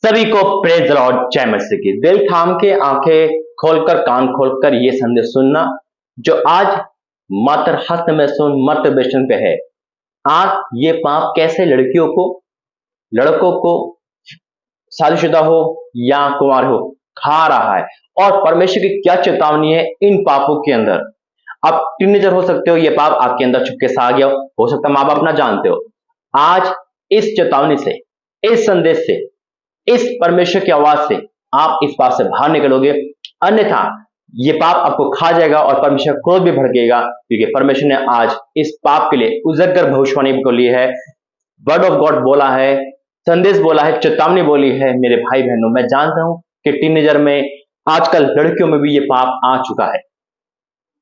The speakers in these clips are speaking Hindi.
सभी को प्रेज लॉर्ड, जय मसीह की। दिल थाम के आंखें खोलकर कान खोलकर ये संदेश सुनना जो आज मात्र हस्त में सुन मर्त बेशन पे है। आज ये पाप कैसे लड़कियों को, लड़कों को, शादीशुदा हो या कुंवार हो, खा रहा है और परमेश्वर की क्या चेतावनी है इन पापों के अंदर। आप टीनेजर हो सकते हो, ये पाप आपके अंदर चुपके से आ गया हो सकता है माँ बाप ना जानते हो। आज इस चेतावनी से, इस संदेश से, इस परमेश्वर की आवाज से आप इस पाप से बाहर निकलोगे, अन्यथा ये पाप आपको खा जाएगा और परमेश्वर क्रोध भी भड़केगा, क्योंकि परमेश्वर ने आज इस पाप के लिए उजागर भविष्यवाणी को ली है, वर्ड ऑफ गॉड बोला है, संदेश बोला है, चेतावनी बोली है। मेरे भाई बहनों, मैं जानता हूं कि टीनेजर में, आजकल लड़कियों में भी ये पाप आ चुका है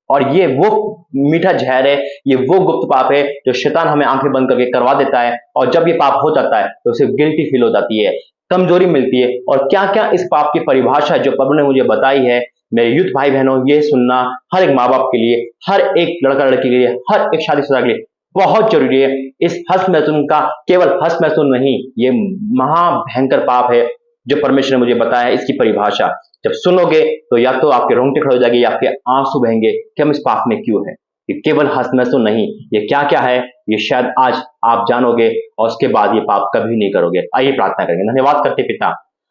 और ये वो मीठा जहर है, ये वो गुप्त पाप है जो शैतान हमें आंखें बंद करके करवा देता है, और जब ये पाप हो जाता है तो उसे गिल्टी फील हो जाती है, कमजोरी मिलती है। और क्या क्या इस पाप की परिभाषा जो प्रभु ने मुझे बताई है, मेरे यूथ भाई बहनों, ये सुनना हर एक माँ बाप के लिए, हर एक लड़का लड़की के लिए, हर एक शादीशुदा के लिए बहुत जरूरी है। इस हस्त मैथुन का केवल हस्त मैथुन नहीं, ये महाभयंकर पाप है जो परमेश्वर ने मुझे बताया है। इसकी परिभाषा जब सुनोगे तो या तो आपके रोंगटे खड़े हो जाएंगे या आपके आंसू बहेंगे कि हम इस पाप में क्यों है। ये केवल हस्त मैथुन नहीं, ये क्या क्या है ये शायद आज आप जानोगे और उसके बाद ये पाप कभी नहीं करोगे। आइए प्रार्थना करेंगे। धन्यवाद करते पिता,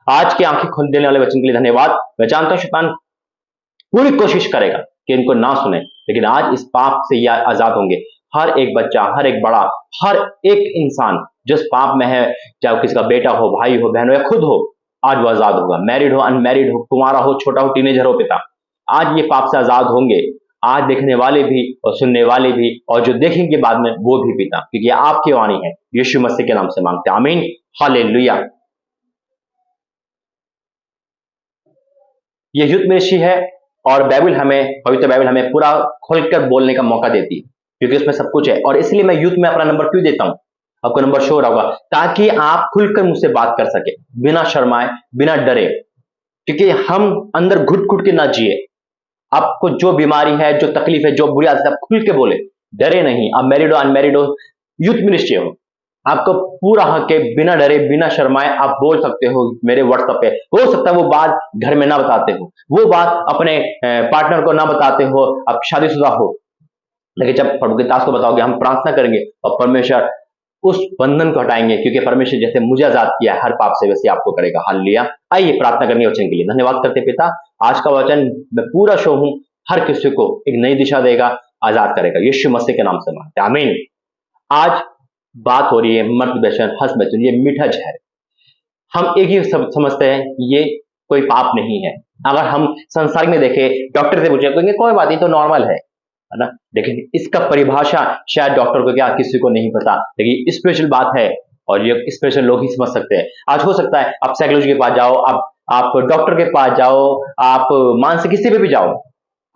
आज की आंखें खोल देने वाले वचन के लिए धन्यवाद। मैं जानता हूं शैतान पूरी कोशिश करेगा कि इनको ना सुने, लेकिन आज इस पाप से ये आजाद होंगे। हर एक बच्चा, हर एक बड़ा, हर एक इंसान जो इस पाप में है, चाहे वो किसी का बेटा हो, भाई हो, बहन हो या खुद हो, आज वो आजाद होगा। मैरिड हो, अनमैरिड हो, कुंवारा हो, छोटा हो, टीनेजर हो, पिता आज ये पाप से आजाद होंगे। आज देखने वाले भी और सुनने वाले भी और जो देखेंगे बाद में वो भी पिता, क्योंकि ये आपकी वाणी है। यीशु मसीह के नाम से मांगते हैं, आमीन, हालेलुया। ये युद्ध मिनिस्ट्री है और बाइबल हमें, पवित्र बाइबल हमें पूरा खोलकर बोलने का मौका देती है, क्योंकि उसमें सब कुछ है। और इसलिए मैं यूथ में अपना नंबर क्यों देता हूं, आपको नंबर शो होगा, ताकि आप खुलकर मुझसे बात कर सके, बिना शर्माए, बिना डरे, क्योंकि हम अंदर घुट घुट के ना जिए। आपको जो बीमारी है, जो तकलीफ है, जो बुरी आदत है, आप खुल के बोले, डरे नहीं। आप मैरिड हो, अनमैरिड हो, यूथ मिनिस्ट्री हो, आपको पूरा हक है, बिना डरे, बिना शर्माए आप बोल सकते हो मेरे व्हाट्सएप पे। हो सकता है वो बात घर में ना बताते हो, वो बात अपने पार्टनर को ना बताते हो, आप शादीशुदा हो, लेकिन जब प्रभु के दास को बताओगे, हम प्रार्थना करेंगे और परमेश्वर उस बंधन को हटाएंगे, क्योंकि परमेश्वर जैसे मुझे आजाद किया है हर पाप से, वैसे आपको करेगा। हालेलुया। आइए प्रार्थना करनी वचन के लिए। धन्यवाद करते पिता, आज का वचन मैं पूरा शो हूं, हर किसी को एक नई दिशा देगा, आजाद करेगा। यीशु मसीह के नाम से मांगते हैं, आमीन। आज बात हो रही है मर्द व्यसन, हंस व्यसन, ये मीठा जहर। हम एक ही समझते हैं ये कोई पाप नहीं है। अगर हम संसार में देखें, डॉक्टर से पूछे कहेंगे कोई बात नहीं, तो नॉर्मल है ना। लेकिन इसका परिभाषा शायद डॉक्टर को क्या किसी को नहीं पता, लेकिन स्पेशल बात है और ये स्पेशल लोग ही समझ सकते हैं। आज हो सकता है आप साइकोलॉजी के पास जाओ, आप डॉक्टर के पास जाओ, आप मानसिक किसी पे भी जाओ,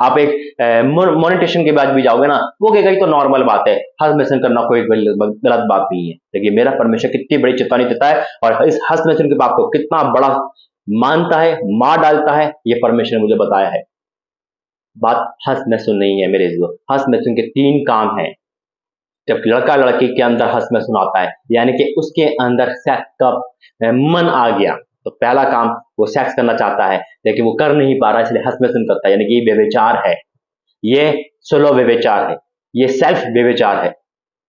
आप एक मोनिटेशन के बाद भी जाओगे ना, वो कहेगा ये तो नॉर्मल बात है, हस्त मैथुन करना कोई गलत बात नहीं है। लेकिन मेरा परमेश्वर कितनी बड़ी चेतावनी देता है और इस हस्त मैथुन के पाप को कितना बड़ा मानता है, मार डालता है, ये परमेश्वर ने मुझे बताया है। बात हस्त मैथुन नहीं है मेरे दोस्त, हस्त मैथुन के 3 काम हैं। जब लड़का लड़की के अंदर हस्त मैथुन आता है, यानी कि उसके अंदर सेक्स का मन आ गया, तो पहला काम वो सेक्स करना चाहता है लेकिन वो कर नहीं पा रहा, इसलिए हस्त मैथुन करता है, यानी कि ये व्यभिचार है, ये सोलो व्यभिचार है, ये सेल्फ व्यभिचार है।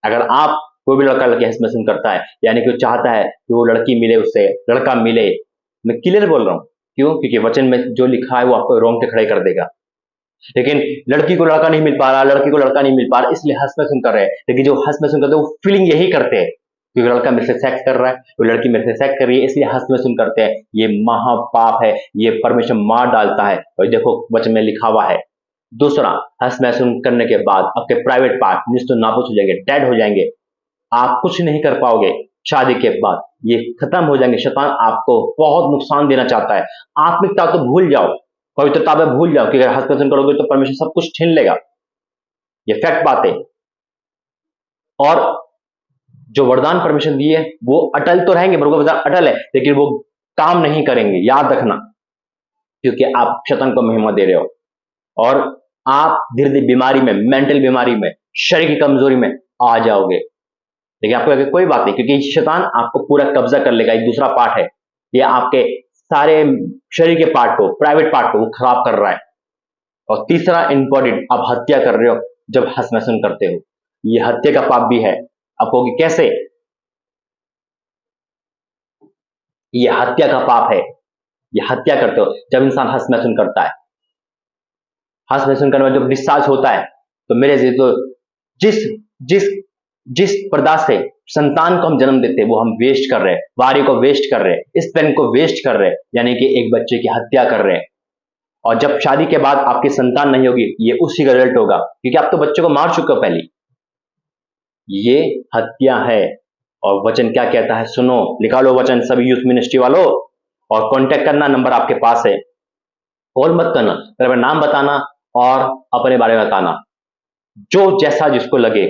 अगर आप कोई भी लड़का लड़की हस्त मैथुन करता है, यानी कि वो चाहता है कि वो लड़की मिले, उससे लड़का मिले, मैं क्लियर बोल रहा हूं, क्यों? क्योंकि वचन में जो लिखा है वो आपको रोंगटे खड़े कर देगा। लेकिन लड़की को लड़का नहीं मिल पा रहा, लड़की को लड़का नहीं मिल पा रहा, इसलिए हस्त मैथुन कर रहे हैं। लेकिन जो हस्त मैथुन करते हैं वो फीलिंग यही करते हैं, क्योंकि लड़का मेरे से सेक्स कर रहा है, तो लड़की मेरे से सेक्स कर रही है, इसलिए हस्त मैथुन करते हैं। ये महापाप है, ये परमेश्वर मार डालता है, और देखो वचन में लिखा हुआ है। दूसरा, हस्त मैथुन करने के बाद आपके प्राइवेट पार्ट निश्चित नाबूद हो जाएंगे, डेड हो जाएंगे, आप कुछ नहीं कर पाओगे। शादी के बाद ये खत्म हो जाएंगे। शैतान आपको बहुत नुकसान देना चाहता है। आत्मिकता तो भूल जाओ, पवित्रता में भूल जाओ, कि अगर हस्त मैथुन करोगे तो परमेश्वर सब कुछ छीन लेगा, ये फैक्ट बात है। और जो वरदान परमेश्वर दिए वो अटल तो रहेंगे, प्रभु का वरदान अटल है, लेकिन वो काम नहीं करेंगे, याद रखना, क्योंकि आप शैतान को महिमा दे रहे हो और आप धीरे धीरे बीमारी में, मेंटल बीमारी में, शरीर की कमजोरी में आ जाओगे। लेकिन आपको कोई बात नहीं, क्योंकि शैतान आपको पूरा कब्जा कर लेगा। एक दूसरा पार्ट है, ये आपके सारे शरीर के पार्ट को, प्राइवेट पार्ट को वो खराब कर रहा है। और तीसरा इंपॉर्टेंट, आप हत्या कर रहे हो जब हस्तमैथुन करते हो, ये हत्या का पाप भी है। आप कहोगे कैसे? ये हत्या का पाप है, ये हत्या करते हो जब इंसान हस्तमैथुन करता है। हस्तमैथुन करने में जब डिस्चार्ज होता है तो मेरे जी तो जिस जिस जिस पदार्थ से संतान को हम जन्म देते हैं वो हम वेस्ट कर रहे हैं, वारी को वेस्ट कर रहे हैं, स्पेन को वेस्ट कर रहे हैं, यानी कि एक बच्चे की हत्या कर रहे हैं। और जब शादी के बाद आपकी संतान नहीं होगी, ये उसी का रिजल्ट होगा, क्योंकि आप तो बच्चों को मार चुके हो पहले। ये हत्या है। और वचन क्या कहता है सुनो, निकालो वचन सभी यूथ मिनिस्ट्री वालों, और कांटेक्ट करना, नंबर आपके पास है। कॉल मत करना, मेरा नाम बताना और अपने बारे में बताना, जो जैसा जिसको लगे,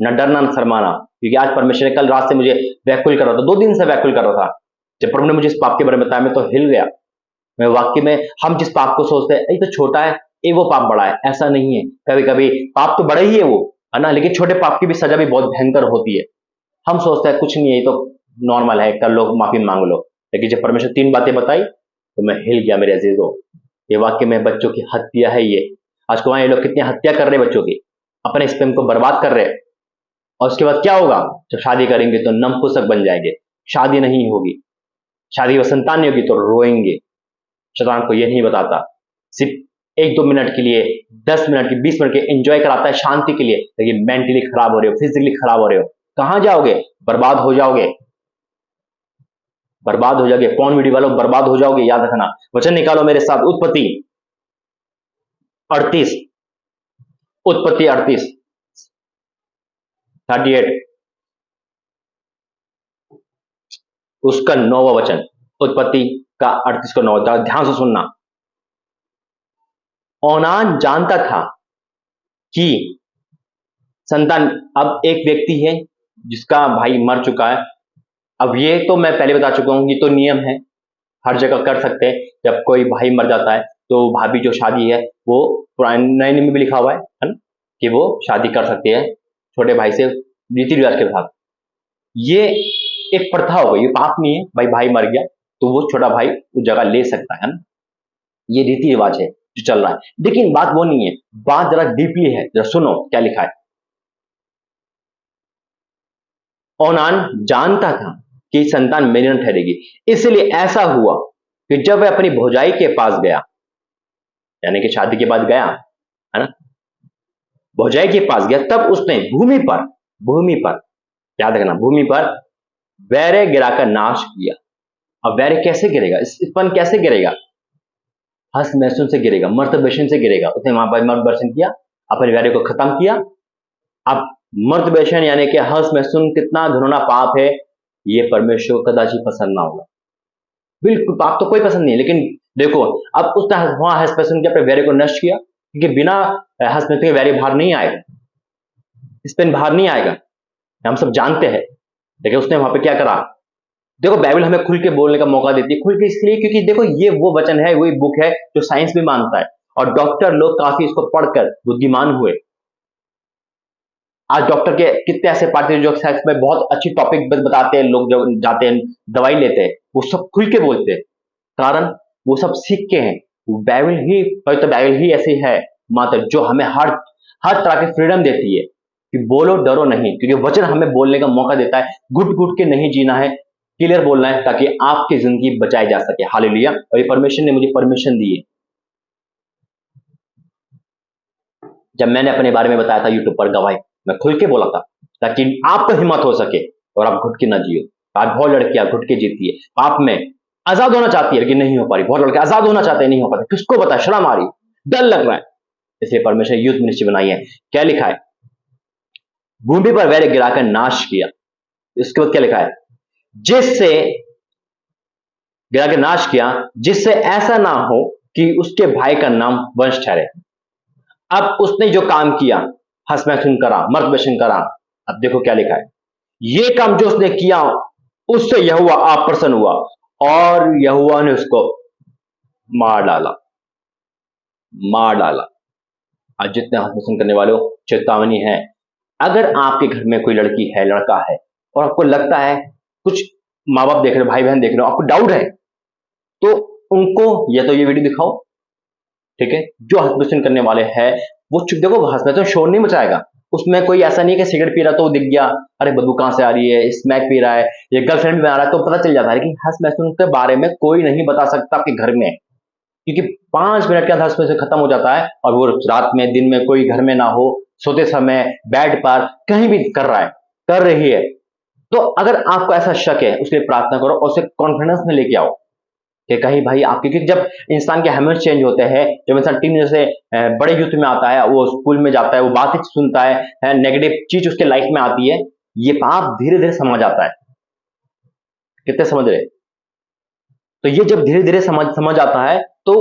न डरना न शर्माना। क्योंकि आज परमेश्वर ने कल रात से मुझे व्याकुल कर रहा था, 2 दिन से व्याकुल कर रहा था। जब प्रभु ने मुझे इस पाप के बारे में बताया, मैं तो हिल गया। मैं वाक्य में, हम जिस पाप को सोचते हैं ये तो छोटा है, ये वो पाप बड़ा है, ऐसा नहीं है। कभी कभी पाप तो बड़ा ही है वो, है ना, लेकिन छोटे पाप की भी सजा भी बहुत भयंकर होती है। हम सोचते हैं कुछ नहीं है, ये तो नॉर्मल है, कर लो, माफी मांग लो। लेकिन जब परमेश्वर 3 बातें बताई तो मैं हिल गया मेरे अजीजों। ये वाक्य में बच्चों की हत्या है ये। आज को ये लोग कितनी हत्या कर रहे हैं बच्चों की, अपने स्पेम को बर्बाद कर रहे हैं। और उसके बाद क्या होगा? जब शादी करेंगे तो नपुंसक बन जाएंगे, शादी नहीं होगी, शादी व संतान नहीं होगी तो रोएंगे। शैतान को ये नहीं बताता, सिर्फ 1-2 मिनट के लिए, 10 मिनट की, 20 मिनट के एंजॉय कराता है शांति के लिए, लेकिन मेंटली खराब हो रहे हो, फिजिकली खराब हो रहे हो। कहां जाओगे? बर्बाद हो जाओगे, बर्बाद हो जाओगे। कौन वीडियो वालों, बर्बाद हो जाओगे, याद रखना। वचन निकालो मेरे साथ, उत्पत्ति 38, उत्पत्ति 38 38, उसका 9वां वचन, उत्पत्ति का 38 का 9, ध्यान से सुनना। ओनान जानता था कि संतान, अब एक व्यक्ति है जिसका भाई मर चुका है। अब ये तो मैं पहले बता चुका हूं, ये तो नियम है, हर जगह कर सकते हैं। जब कोई भाई मर जाता है तो भाभी जो शादी है वो पुराने नए नियम में भी लिखा हुआ है ना, कि वो शादी कर सकती है छोटे भाई से रीति रिवाज के साथ। ये एक प्रथा हो गई, ये पाप नहीं है। भाई भाई मर गया तो वो छोटा भाई उस जगह ले सकता है ना, ये रीति रिवाज है जो चल रहा है। लेकिन बात वो नहीं है, बात जरा डीपली है, जरा सुनो क्या लिखा है। ओनान जानता था कि संतान मेरी न ठहरेगी, इसलिए ऐसा हुआ कि जब वह अपनी भौजाई के पास गया, यानी कि शादी के बाद गया, है ना, भौजाई के पास गया, तब उसने भूमि पर, याद रखना, भूमि पर वैरे गिराकर नाश किया। अब वैरे कैसे गिरेगा, स्पन कैसे गिरेगा? हस्तमैथुन से गिरेगा, मर्तबेशन से गिरेगा। उसने वहां पर मर्तबेशन किया, अपने वैरे को खत्म किया। अब मर्तबेशन यानी कि हस्तमैथुन कितना घिनौना पाप है, ये परमेश्वर को कदाचित पसंद ना होगा। बिल्कुल पाप तो कोई पसंद नहीं, लेकिन देखो अब उसने वहां हस्तमैथुन के अपने वैरे को नष्ट किया, क्योंकि बिना हस्तमैथुन के वैरे बाहर नहीं आएगा, स्पेन बाहर नहीं आएगा, हम सब जानते हैं। लेकिन उसने वहां पे क्या करा? देखो बाइबल हमें खुल के बोलने का मौका देती है, खुल के इसलिए क्योंकि देखो ये वो वचन है, वही बुक है जो साइंस भी मानता है, और डॉक्टर लोग काफी इसको पढ़कर बुद्धिमान हुए। आज डॉक्टर के कितने ऐसे पार्टी हैं जो सेक्स में बहुत अच्छी टॉपिक बताते हैं, लोग जो जाते हैं दवाई लेते हैं वो सब खुल के बोलते हैं, कारण वो सब सीख के हैं। बाइबल ही, तो बाइबल ही ऐसी है मात्र जो हमें हर हर तरह की फ्रीडम देती है कि बोलो, डरो नहीं, क्योंकि वचन हमें बोलने का मौका देता है। घुट घुट के नहीं जीना है, क्लियर बोलना है, ताकि आपकी जिंदगी बचाई जा सके। हालेलुया। और ये परमेश्वर ने मुझे परमिशन दी है। जब मैंने अपने बारे में बताया था यूट्यूब पर गवाही, मैं खुल के बोला था ताकि आपको हिम्मत हो सके और आप घुट के ना जियो। आज बहुत लड़कियां घुट के जीती है, पाप में आजाद होना चाहती है लेकिन नहीं हो पा रही। बहुत लड़के आजाद होना चाहते हैं, नहीं हो पाते। किसको पता, शर्म आ रही, डर लग रहा है। इसलिए परमेश्वर यूथ मिनिस्ट्री बनाई है। क्या लिखा है? भूमि पर वैर गिराकर नाश किया। इसके बाद क्या लिखा है? जिससे गिराकर नाश किया, जिससे ऐसा ना हो कि उसके भाई का नाम वंश ठहरे। अब उसने जो काम किया, हस्तमैथुन करा, मर्तबेशन करा, अब देखो क्या लिखा है। ये काम जो उसने किया उससे यहोवा अप्रसन्न हुआ और यहोवा ने उसको मार डाला, मार डाला। आज जितने हस्तमैथुन करने वालों, चेतावनी है। अगर आपके घर में कोई लड़की है, लड़का है, और आपको लगता है कुछ माँ बाप देख रहे हो, भाई बहन देख रहे हो, आपको डाउट है, तो उनको या तो ये वीडियो दिखाओ, ठीक है। जो हसबेशन करने वाले हैं वो चुप, देखो हसबेशन शोर नहीं मचाएगा, उसमें कोई ऐसा नहीं है कि सिगरेट पी रहा तो वो दिख गया, अरे बदबू कहां से आ रही है, स्मैक पी रहा है, ये गर्लफ्रेंड भी बना रहा है, तो पता चल जाता है। लेकिन हसबेशन के बारे में कोई नहीं बता सकता आपके घर में, क्योंकि 5 मिनट के अंदर हसबेशन खत्म हो जाता है, और वो रात में दिन में कोई घर में ना हो, सोते समय बेड पर कहीं भी कर रहा है, कर रही है। तो अगर आपको ऐसा शक है, उसके लिए प्रार्थना करो और उसे कॉन्फिडेंस में लेके आओ कि कहीं भाई आप, क्योंकि जब इंसान के हैबिट्स चेंज होते हैं, जब इंसान टीनेजर से बड़े यूथ में आता है, वो स्कूल में जाता है, वो बात सुनता है, नेगेटिव चीज उसके लाइफ में आती है, ये पाप धीरे धीरे समझ आता है। कितने समझ रहे? तो ये जब धीरे धीरे समझ आता है, तो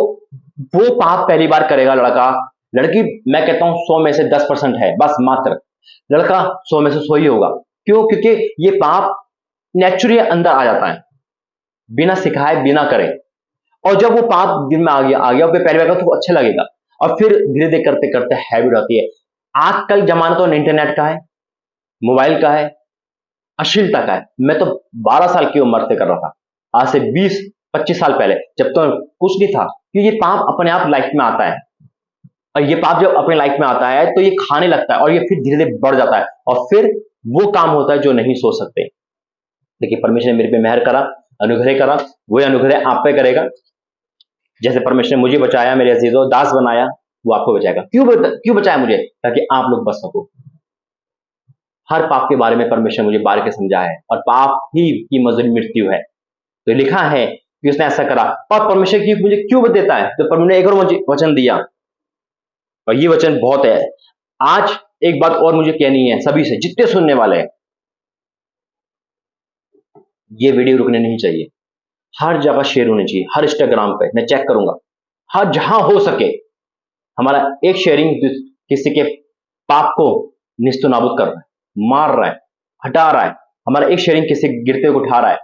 वो पाप पहली बार करेगा लड़का, लड़की मैं कहता हूं 100 में से 10% है बस मात्र, लड़का 100 में से 100 ही होगा। क्यों? क्योंकि ये पाप नेचुरली अंदर आ जाता है, बिना सिखाए बिना करे। और जब वो पाप दिल में आ गया पहली बार तो अच्छा लगेगा, और फिर धीरे धीरे करते करते हैबिट होती है। आजकल जमाना तो इंटरनेट का है, मोबाइल का है, अश्लीलता का है। मैं तो 12 साल की उम्र से कर रहा था, आज से 20-25 साल पहले, जब तो कुछ नहीं था, कि ये पाप अपने आप लाइफ में आता है। और ये पाप जब अपने लाइफ में आता है तो ये खाने लगता है, और ये फिर धीरे धीरे बढ़ जाता है, और फिर वो काम होता है जो नहीं सोच सकते। देखिए परमेश्वर ने मेरे पे मेहर करा, अनुग्रह करा, वही अनुग्रह आप पे करेगा। जैसे परमेश्वर ने मुझे बचाया, मेरे अजीजों दास बनाया, वो आपको बचाएगा। क्यों बचाया मुझे? ताकि आप लोग बच सको। हर पाप के बारे में परमेश्वर मुझे बार के समझाया है, और पाप ही की मजदूरी मृत्यु है। तो लिखा है कि उसने ऐसा करा, और परमेश्वर की मुझे क्यों देता है? तो परमेश्वर ने एक और मुझे वचन दिया, और ये वचन बहुत है। आज एक बात और मुझे कहनी है सभी से, जितने सुनने वाले हैं, ये वीडियो रुकने नहीं चाहिए, हर जगह शेयर होनी चाहिए, हर इंस्टाग्राम पे मैं चेक करूंगा, हर जहां हो सके हमारा एक शेयरिंग किसी के पाप को निस्तो नाबूद कर रहा है, मार रहा है, हटा रहा है। हमारा एक शेयरिंग किसी गिरते को उठा रहा है।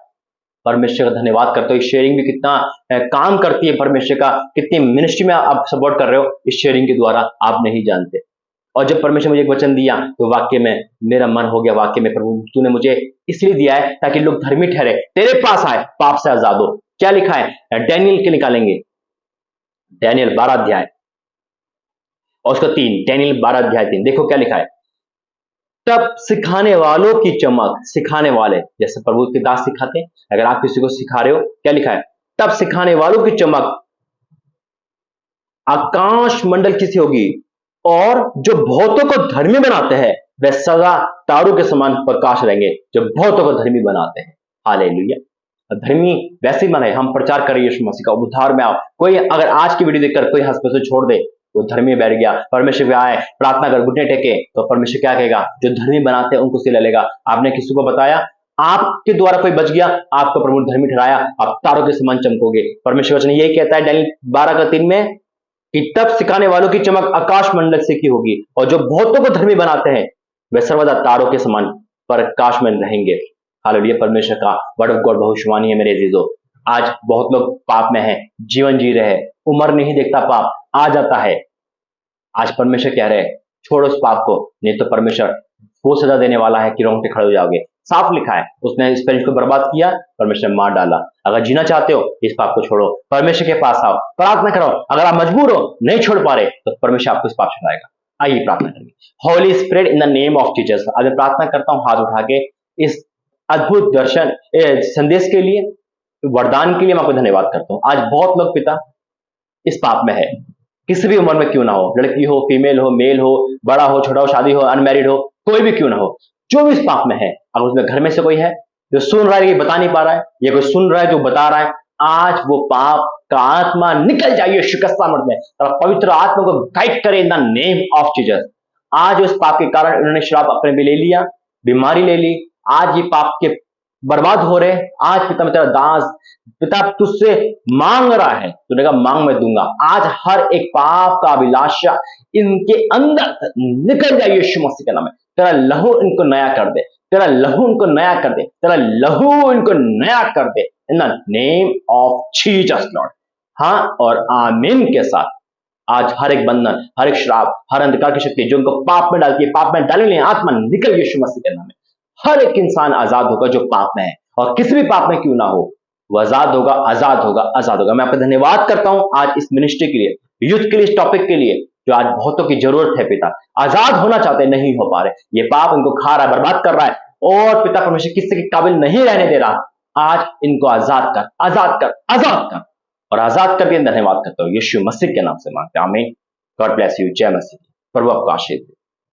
परमेश्वर का धन्यवाद करते हो, इस शेयरिंग भी कितना काम करती है परमेश्वर का, कितनी मिनिस्ट्री में आप सपोर्ट कर रहे हो इस शेयरिंग के द्वारा, आप नहीं जानते। और जब परमेश्वर मुझे एक वचन दिया तो वाक्य में मेरा मन हो गया, वाक्य में प्रभु तूने मुझे इसलिए दिया है ताकि लोग धर्मी ठहरे, तेरे पास आए, पाप से आजाद हो। क्या लिखा है? डैनियल के निकालेंगे, डैनियल 12 अध्याय और उसका 3, डैनियल 12 अध्याय 3, देखो क्या लिखा है। तब सिखाने वालों की चमक, सिखाने वाले जैसे प्रभु के दास सिखाते हैं, अगर आप किसी को सिखा रहे हो, क्या लिखा है? तब सिखाने वालों की चमक आकाश मंडल की सी होगी, और जो बहुतों को धर्मी बनाते हैं वे सदा तारों के समान प्रकाश रहेंगे, जो बहुतों को धर्मी बनाते हैं। हालेलुया। धर्मी वैसे ही बने, हम प्रचार करें यीशु मसीह का, उद्धार में आओ। कोई अगर आज की वीडियो देखकर कोई हंस छोड़ दे, वो धर्मी बैठ गया, परमेश्वर पे आए, प्रार्थना कर, घुटने टेके, तो परमेश्वर क्या कहेगा? जो धर्मी बनाते हैं उनको सिला लेगा। आपने किसी को बताया, आपके द्वारा कोई बच गया, आपको प्रभु धर्मी ठहराया, आप तारों के समान चमकोगे। परमेश्वर वचन यही कहता है डैनियल 12:3 में, कि तब सिखाने वालों की चमक आकाश मंडल से की होगी, और जो बहुतों को धर्मी बनाते हैं वे सर्वदा तारों के समान प्रकाश में रहेंगे। हालेलुया। परमेश्वर का वर्ड ऑफ गॉड भविष्यवाणी है मेरे अजीजों। आज बहुत लोग पाप में हैं, जीवन जी रहे हैं, उम्र नहीं देखता, पाप आ जाता है। आज परमेश्वर कह रहे हैं छोड़ो उस पाप को, नहीं तो परमेश्वर वो सजा देने वाला है कि रोंगटे खड़े हो जाओगे। साफ लिखा है, उसने इस पेरेंट्स को बर्बाद किया, परमेश्वर ने मार डाला। अगर जीना चाहते हो इस पाप को छोड़ो, परमेश्वर के पास आओ, प्रार्थना करो। अगर आप मजबूर हो, नहीं छोड़ पा रहे, तो परमेश्वर आपको इस पाप छुड़ाएगा। आइए प्रार्थना करेंगे। Holy spirit in the name of Jesus, आज मैं प्रार्थना करता हूं हाथ उठा के, इस अद्भुत दर्शन संदेश के लिए, वरदान के लिए मैं आपको धन्यवाद करता हूं। आज बहुत लोग पिता इस पाप में है, किसी भी उम्र में क्यों ना हो, लड़की हो, फीमेल हो, मेल हो, बड़ा हो, छोटा हो, शादी हो, अनमैरिड हो, कोई भी क्यों ना हो, जो भी इस पाप में है, अगर उसमें घर में से कोई है जो सुन रहा है ये बता नहीं पा रहा है, या कोई सुन रहा है जो बता रहा है, आज वो पाप का आत्मा निकल जाइए शिकस्त सामर्थ में, और पवित्र आत्मा को गाइड करे इन द नेम ऑफ जीसस। आज उस पाप के कारण उन्होंने श्राप अपने भी ले लिया, बीमारी ले ली, आज ये पाप के बर्बाद हो रहे। आज पिता मैं तेरा दास, पिता तुझसे मांग रहा है, तूने कहा मांग मैं दूंगा। आज हर एक पाप का अभिलाषा इनके अंदर निकल जाए यीशु मसीह के नाम में। तेरा लहू इनको नया कर दे, तेरा लहू इनको नया कर दे, तेरा लहू इनको नया कर दे in the name of Jesus lord. हाँ और आमीन के साथ आज हर एक बंधन, हर एक श्राप, हर अंधकार की शक्ति जो उनको पाप में डालती है, पाप में डालने आत्मा निकल यीशु मसीह के नाम में। हर एक इंसान आजाद होगा जो पाप में है, और किसी भी पाप में क्यों ना हो, वो आजाद होगा, आजाद होगा, आजाद होगा। मैं आपका धन्यवाद करता हूं आज इस मिनिस्ट्री के लिए, यूथ के लिए, इस टॉपिक के लिए, जो आज बहुतों की जरूरत है। पिता आजाद होना चाहते, नहीं हो पा रहे, ये पाप इनको खा रहा है, बर्बाद कर रहा है, और पिता परमेश्वर किसी के काबिल नहीं रहने दे रहा। आज इनको आजाद कर, आजाद कर, आजाद कर, और आजाद करके धन्यवाद करता हूं। यीशु मसीह के नाम से मांगते हैं, आमीन। God bless you. जय मसीह। प्रभु आपको आशीष दे।